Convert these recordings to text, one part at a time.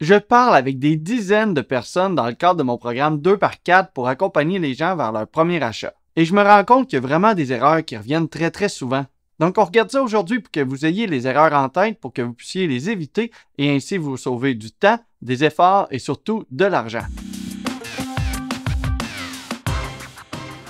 Je parle avec des dizaines de personnes dans le cadre de mon programme 2x4 pour accompagner les gens vers leur premier achat. Et je me rends compte qu'il y a vraiment des erreurs qui reviennent très souvent. Donc on regarde ça aujourd'hui pour que vous ayez les erreurs en tête, pour que vous puissiez les éviter et ainsi vous sauver du temps, des efforts et surtout de l'argent.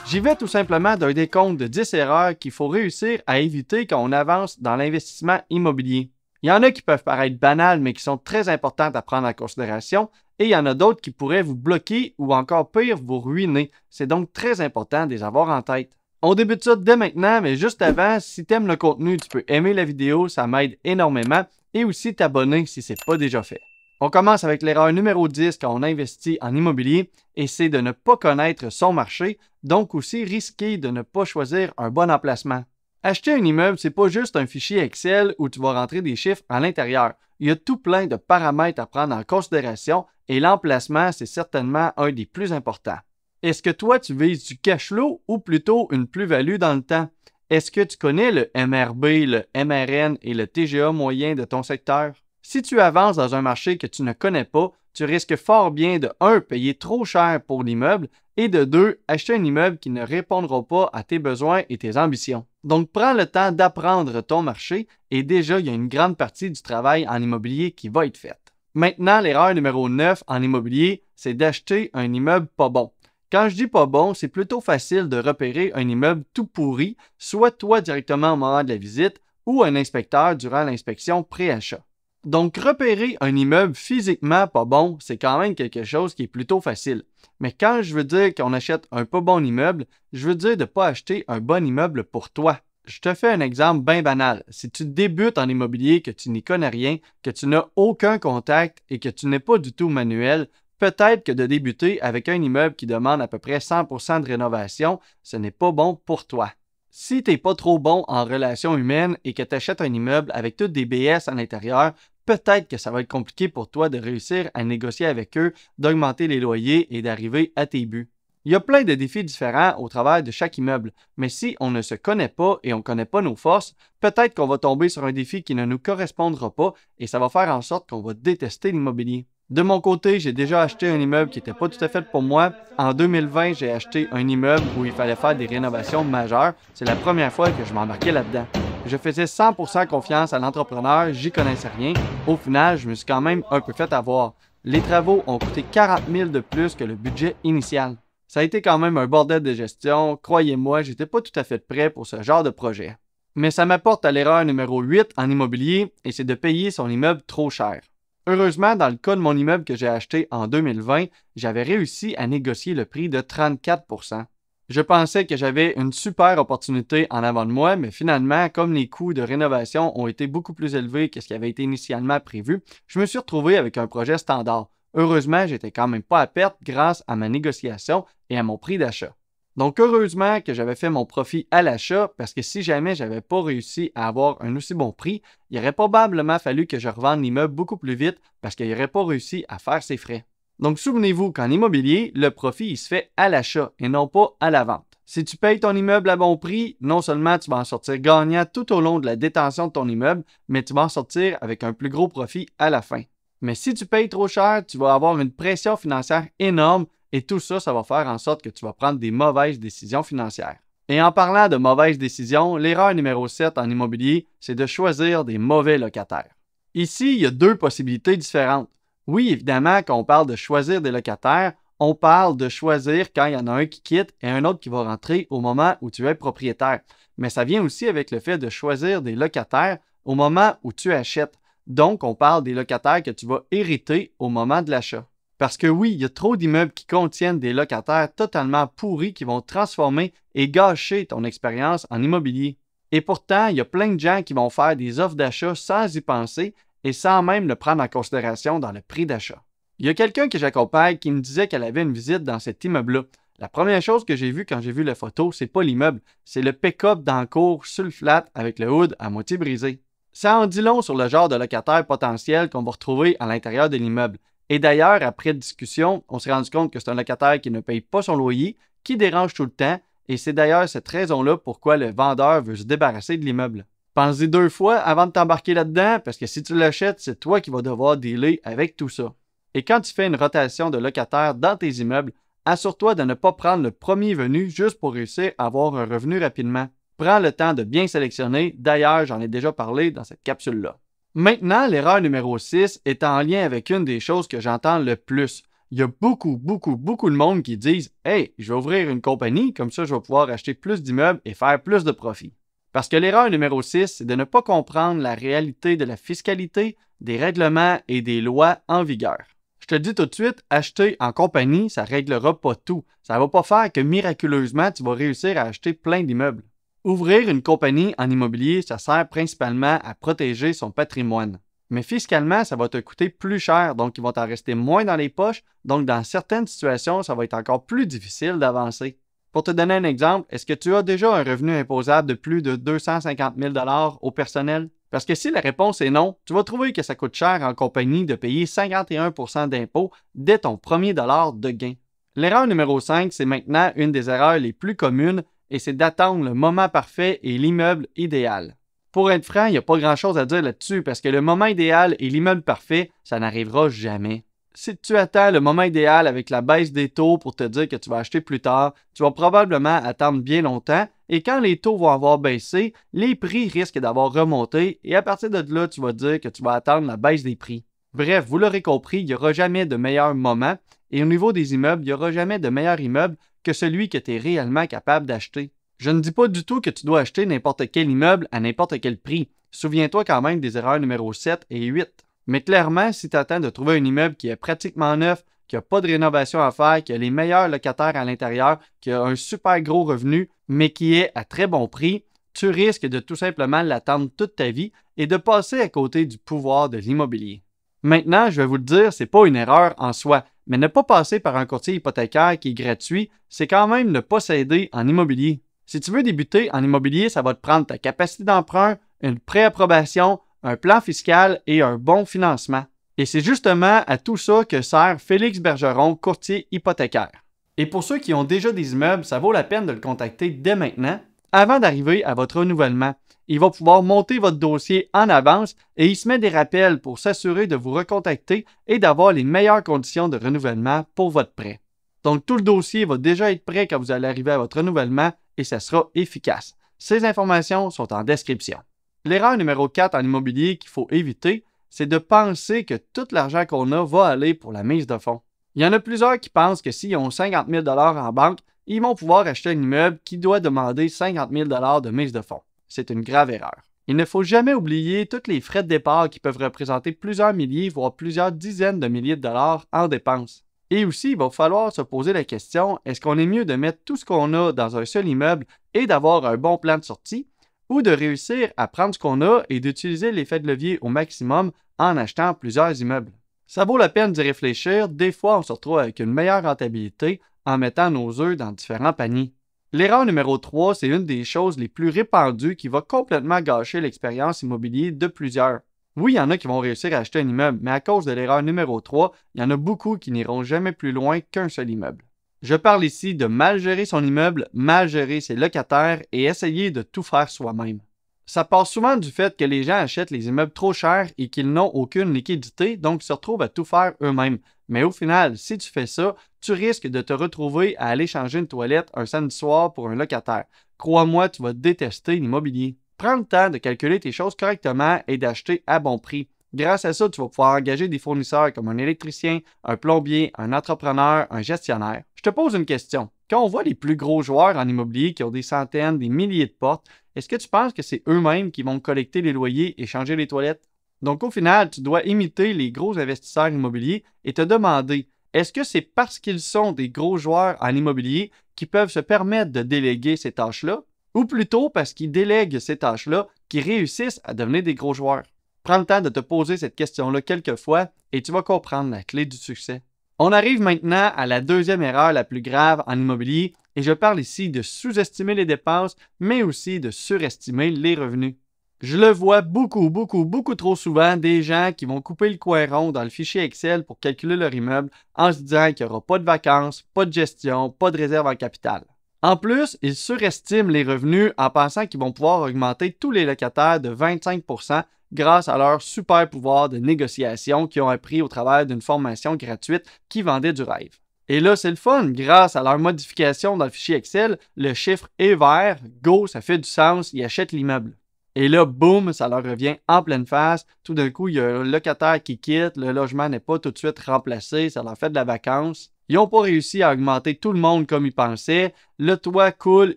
J'y vais tout simplement d'un décompte de 10 erreurs qu'il faut réussir à éviter quand on avance dans l'investissement immobilier. Il y en a qui peuvent paraître banales mais qui sont très importantes à prendre en considération et il y en a d'autres qui pourraient vous bloquer ou encore pire, vous ruiner. C'est donc très important de les avoir en tête. On débute ça dès maintenant, mais juste avant, si tu aimes le contenu, tu peux aimer la vidéo, ça m'aide énormément et aussi t'abonner si ce n'est pas déjà fait. On commence avec l'erreur numéro 10 quand on investit en immobilier et c'est de ne pas connaître son marché, donc aussi risquer de ne pas choisir un bon emplacement. Acheter un immeuble, c'est pas juste un fichier Excel où tu vas rentrer des chiffres à l'intérieur. Il y a tout plein de paramètres à prendre en considération et l'emplacement, c'est certainement un des plus importants. Est-ce que toi, tu vises du cash flow ou plutôt une plus-value dans le temps? Est-ce que tu connais le MRB, le MRN et le TGA moyen de ton secteur? Si tu avances dans un marché que tu ne connais pas, tu risques fort bien de 1. Payer trop cher pour l'immeuble et de 2. Acheter un immeuble qui ne répondra pas à tes besoins et tes ambitions. Donc, prends le temps d'apprendre ton marché et déjà, il y a une grande partie du travail en immobilier qui va être faite. Maintenant, l'erreur numéro 9 en immobilier, c'est d'acheter un immeuble pas bon. Quand je dis pas bon, c'est plutôt facile de repérer un immeuble tout pourri, soit toi directement au moment de la visite ou un inspecteur durant l'inspection pré-achat. Donc, repérer un immeuble physiquement pas bon, c'est quand même quelque chose qui est plutôt facile. Mais quand je veux dire qu'on achète un pas bon immeuble, je veux dire de ne pas acheter un bon immeuble pour toi. Je te fais un exemple bien banal. Si tu débutes en immobilier, que tu n'y connais rien, que tu n'as aucun contact et que tu n'es pas du tout manuel, peut-être que de débuter avec un immeuble qui demande à peu près 100% de rénovation, ce n'est pas bon pour toi. Si tu n'es pas trop bon en relations humaines et que tu achètes un immeuble avec toutes des BS à l'intérieur, peut-être que ça va être compliqué pour toi de réussir à négocier avec eux, d'augmenter les loyers et d'arriver à tes buts. Il y a plein de défis différents au travers de chaque immeuble, mais si on ne se connaît pas et on ne connaît pas nos forces, peut-être qu'on va tomber sur un défi qui ne nous correspondra pas et ça va faire en sorte qu'on va détester l'immobilier. De mon côté, j'ai déjà acheté un immeuble qui n'était pas tout à fait pour moi. En 2020, j'ai acheté un immeuble où il fallait faire des rénovations majeures. C'est la première fois que je m'embarquais là-dedans. Je faisais 100% confiance à l'entrepreneur, j'y connaissais rien. Au final, je me suis quand même un peu fait avoir. Les travaux ont coûté 40 000 de plus que le budget initial. Ça a été quand même un bordel de gestion. Croyez-moi, j'étais pas tout à fait prêt pour ce genre de projet. Mais ça m'apporte à l'erreur numéro 8 en immobilier et c'est de payer son immeuble trop cher. Heureusement, dans le cas de mon immeuble que j'ai acheté en 2020, j'avais réussi à négocier le prix de 34%. Je pensais que j'avais une super opportunité en avant de moi, mais finalement, comme les coûts de rénovation ont été beaucoup plus élevés que ce qui avait été initialement prévu, je me suis retrouvé avec un projet standard. Heureusement, j'étais quand même pas à perte grâce à ma négociation et à mon prix d'achat. Donc, heureusement que j'avais fait mon profit à l'achat parce que si jamais j'avais pas réussi à avoir un aussi bon prix, il aurait probablement fallu que je revende l'immeuble beaucoup plus vite parce qu'il n'aurait pas réussi à faire ses frais. Donc, souvenez-vous qu'en immobilier, le profit il se fait à l'achat et non pas à la vente. Si tu payes ton immeuble à bon prix, non seulement tu vas en sortir gagnant tout au long de la détention de ton immeuble, mais tu vas en sortir avec un plus gros profit à la fin. Mais si tu payes trop cher, tu vas avoir une pression financière énorme et tout ça, ça va faire en sorte que tu vas prendre des mauvaises décisions financières. Et en parlant de mauvaises décisions, l'erreur numéro 7 en immobilier, c'est de choisir des mauvais locataires. Ici, il y a deux possibilités différentes. Oui, évidemment, quand on parle de choisir des locataires, on parle de choisir quand il y en a un qui quitte et un autre qui va rentrer au moment où tu es propriétaire. Mais ça vient aussi avec le fait de choisir des locataires au moment où tu achètes. Donc, on parle des locataires que tu vas hériter au moment de l'achat. Parce que oui, il y a trop d'immeubles qui contiennent des locataires totalement pourris qui vont transformer et gâcher ton expérience en immobilier. Et pourtant, il y a plein de gens qui vont faire des offres d'achat sans y penser et sans même le prendre en considération dans le prix d'achat. Il y a quelqu'un que j'accompagne qui me disait qu'elle avait une visite dans cet immeuble-là. La première chose que j'ai vue quand j'ai vu la photo, c'est pas l'immeuble, c'est le pick-up dans le cours sur le flat avec le hood à moitié brisé. Ça en dit long sur le genre de locataire potentiel qu'on va retrouver à l'intérieur de l'immeuble. Et d'ailleurs, après discussion, on s'est rendu compte que c'est un locataire qui ne paye pas son loyer, qui dérange tout le temps, et c'est d'ailleurs cette raison-là pourquoi le vendeur veut se débarrasser de l'immeuble. Pense-y deux fois avant de t'embarquer là-dedans, parce que si tu l'achètes, c'est toi qui vas devoir dealer avec tout ça. Et quand tu fais une rotation de locataires dans tes immeubles, assure-toi de ne pas prendre le premier venu juste pour réussir à avoir un revenu rapidement. Prends le temps de bien sélectionner, d'ailleurs j'en ai déjà parlé dans cette capsule-là. Maintenant, l'erreur numéro 6 est en lien avec une des choses que j'entends le plus. Il y a beaucoup de monde qui disent « Hey, je vais ouvrir une compagnie, comme ça je vais pouvoir acheter plus d'immeubles et faire plus de profit. » Parce que l'erreur numéro 6, c'est de ne pas comprendre la réalité de la fiscalité, des règlements et des lois en vigueur. Je te le dis tout de suite, acheter en compagnie, ça ne réglera pas tout. Ça ne va pas faire que miraculeusement, tu vas réussir à acheter plein d'immeubles. Ouvrir une compagnie en immobilier, ça sert principalement à protéger son patrimoine. Mais fiscalement, ça va te coûter plus cher, donc il va t'en rester moins dans les poches, donc dans certaines situations, ça va être encore plus difficile d'avancer. Pour te donner un exemple, est-ce que tu as déjà un revenu imposable de plus de 250 000 $ au personnel? Parce que si la réponse est non, tu vas trouver que ça coûte cher en compagnie de payer 51 % d'impôts dès ton premier dollar de gain. L'erreur numéro 5, c'est maintenant une des erreurs les plus communes et c'est d'attendre le moment parfait et l'immeuble idéal. Pour être franc, il n'y a pas grand-chose à dire là-dessus parce que le moment idéal et l'immeuble parfait, ça n'arrivera jamais. Si tu attends le moment idéal avec la baisse des taux pour te dire que tu vas acheter plus tard, tu vas probablement attendre bien longtemps et quand les taux vont avoir baissé, les prix risquent d'avoir remonté et à partir de là, tu vas dire que tu vas attendre la baisse des prix. Bref, vous l'aurez compris, il n'y aura jamais de meilleur moment et au niveau des immeubles, il n'y aura jamais de meilleur immeuble que celui que tu es réellement capable d'acheter. Je ne dis pas du tout que tu dois acheter n'importe quel immeuble à n'importe quel prix. Souviens-toi quand même des erreurs numéro 7 et 8. Mais clairement, si tu attends de trouver un immeuble qui est pratiquement neuf, qui n'a pas de rénovation à faire, qui a les meilleurs locataires à l'intérieur, qui a un super gros revenu, mais qui est à très bon prix, tu risques de tout simplement l'attendre toute ta vie et de passer à côté du pouvoir de l'immobilier. Maintenant, je vais vous le dire, c'est pas une erreur en soi, mais ne pas passer par un courtier hypothécaire qui est gratuit, c'est quand même ne pas s'aider en immobilier. Si tu veux débuter en immobilier, ça va te prendre ta capacité d'emprunt, une préapprobation, un plan fiscal et un bon financement. Et c'est justement à tout ça que sert Félix Bergeron, courtier hypothécaire. Et pour ceux qui ont déjà des immeubles, ça vaut la peine de le contacter dès maintenant, avant d'arriver à votre renouvellement. Il va pouvoir monter votre dossier en avance et il se met des rappels pour s'assurer de vous recontacter et d'avoir les meilleures conditions de renouvellement pour votre prêt. Donc tout le dossier va déjà être prêt quand vous allez arriver à votre renouvellement et ça sera efficace. Ces informations sont en description. L'erreur numéro 4 en immobilier qu'il faut éviter, c'est de penser que tout l'argent qu'on a va aller pour la mise de fonds. Il y en a plusieurs qui pensent que s'ils ont 50 000 $ en banque, ils vont pouvoir acheter un immeuble qui doit demander 50 000 $ de mise de fonds. C'est une grave erreur. Il ne faut jamais oublier tous les frais de départ qui peuvent représenter plusieurs milliers, voire plusieurs dizaines de milliers de dollars en dépenses. Et aussi, il va falloir se poser la question, est-ce qu'on est mieux de mettre tout ce qu'on a dans un seul immeuble et d'avoir un bon plan de sortie, ou de réussir à prendre ce qu'on a et d'utiliser l'effet de levier au maximum en achetant plusieurs immeubles? Ça vaut la peine d'y réfléchir, des fois on se retrouve avec une meilleure rentabilité en mettant nos œufs dans différents paniers. L'erreur numéro 3, c'est une des choses les plus répandues qui va complètement gâcher l'expérience immobilière de plusieurs. Oui, il y en a qui vont réussir à acheter un immeuble, mais à cause de l'erreur numéro 3, il y en a beaucoup qui n'iront jamais plus loin qu'un seul immeuble. Je parle ici de mal gérer son immeuble, mal gérer ses locataires et essayer de tout faire soi-même. Ça part souvent du fait que les gens achètent les immeubles trop chers et qu'ils n'ont aucune liquidité, donc se retrouvent à tout faire eux-mêmes. Mais au final, si tu fais ça, tu risques de te retrouver à aller changer une toilette un samedi soir pour un locataire. Crois-moi, tu vas détester l'immobilier. Prends le temps de calculer tes choses correctement et d'acheter à bon prix. Grâce à ça, tu vas pouvoir engager des fournisseurs comme un électricien, un plombier, un entrepreneur, un gestionnaire. Je te pose une question. Quand on voit les plus gros joueurs en immobilier qui ont des centaines, des milliers de portes, est-ce que tu penses que c'est eux-mêmes qui vont collecter les loyers et changer les toilettes? Donc au final, tu dois imiter les gros investisseurs immobiliers et te demander, est-ce que c'est parce qu'ils sont des gros joueurs en immobilier qui peuvent se permettre de déléguer ces tâches-là? Ou plutôt parce qu'ils délèguent ces tâches-là qu'ils réussissent à devenir des gros joueurs? Prends le temps de te poser cette question-là quelques fois et tu vas comprendre la clé du succès. On arrive maintenant à la deuxième erreur la plus grave en immobilier et je parle ici de sous-estimer les dépenses, mais aussi de surestimer les revenus. Je le vois beaucoup trop souvent des gens qui vont couper le coin rond dans le fichier Excel pour calculer leur immeuble en se disant qu'il n'y aura pas de vacances, pas de gestion, pas de réserve en capital. En plus, ils surestiment les revenus en pensant qu'ils vont pouvoir augmenter tous les locataires de 25% grâce à leur super pouvoir de négociation qu'ils ont appris au travers d'une formation gratuite qui vendait du rêve. Et là, c'est le fun. Grâce à leur modification dans le fichier Excel, le chiffre est vert. Go, ça fait du sens. Ils achètent l'immeuble. Et là, boum, ça leur revient en pleine face. Tout d'un coup, il y a un locataire qui quitte. Le logement n'est pas tout de suite remplacé. Ça leur fait de la vacance. Ils n'ont pas réussi à augmenter tout le monde comme ils pensaient. Le toit coule.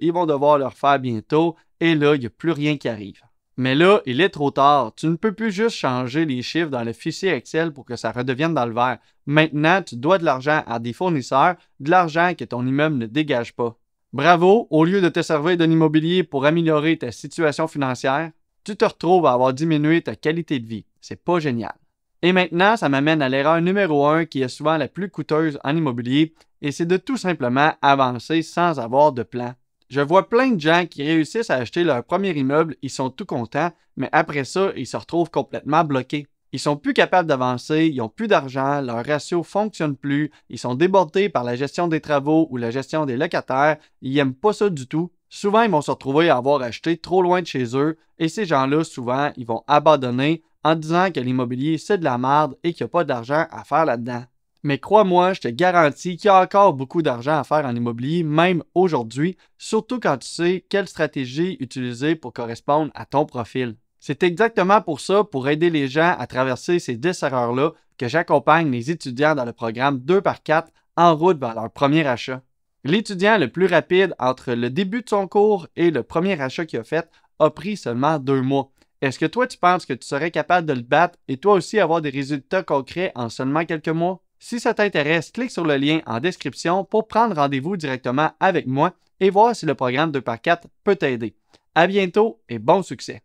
Ils vont devoir le refaire bientôt. Et là, il n'y a plus rien qui arrive. Mais là, il est trop tard. Tu ne peux plus juste changer les chiffres dans le fichier Excel pour que ça redevienne dans le vert. Maintenant, tu dois de l'argent à des fournisseurs, de l'argent que ton immeuble ne dégage pas. Bravo, au lieu de te servir d'un immobilier pour améliorer ta situation financière, tu te retrouves à avoir diminué ta qualité de vie. C'est pas génial. Et maintenant, ça m'amène à l'erreur numéro 1 qui est souvent la plus coûteuse en immobilier, et c'est de tout simplement avancer sans avoir de plan. Je vois plein de gens qui réussissent à acheter leur premier immeuble, ils sont tout contents, mais après ça, ils se retrouvent complètement bloqués. Ils sont plus capables d'avancer, ils n'ont plus d'argent, leur ratio ne fonctionne plus, ils sont débordés par la gestion des travaux ou la gestion des locataires, ils n'aiment pas ça du tout. Souvent, ils vont se retrouver à avoir acheté trop loin de chez eux, et ces gens-là, souvent, ils vont abandonner en disant que l'immobilier, c'est de la merde et qu'il n'y a pas d'argent à faire là-dedans. Mais crois-moi, je te garantis qu'il y a encore beaucoup d'argent à faire en immobilier, même aujourd'hui, surtout quand tu sais quelle stratégie utiliser pour correspondre à ton profil. C'est exactement pour ça, pour aider les gens à traverser ces 10 erreurs-là, que j'accompagne les étudiants dans le programme 2x4 en route vers leur premier achat. L'étudiant le plus rapide entre le début de son cours et le premier achat qu'il a fait a pris seulement 2 mois. Est-ce que toi, tu penses que tu serais capable de le battre et toi aussi avoir des résultats concrets en seulement quelques mois? Si ça t'intéresse, clique sur le lien en description pour prendre rendez-vous directement avec moi et voir si le programme 2x4 peut t'aider. À bientôt et bon succès!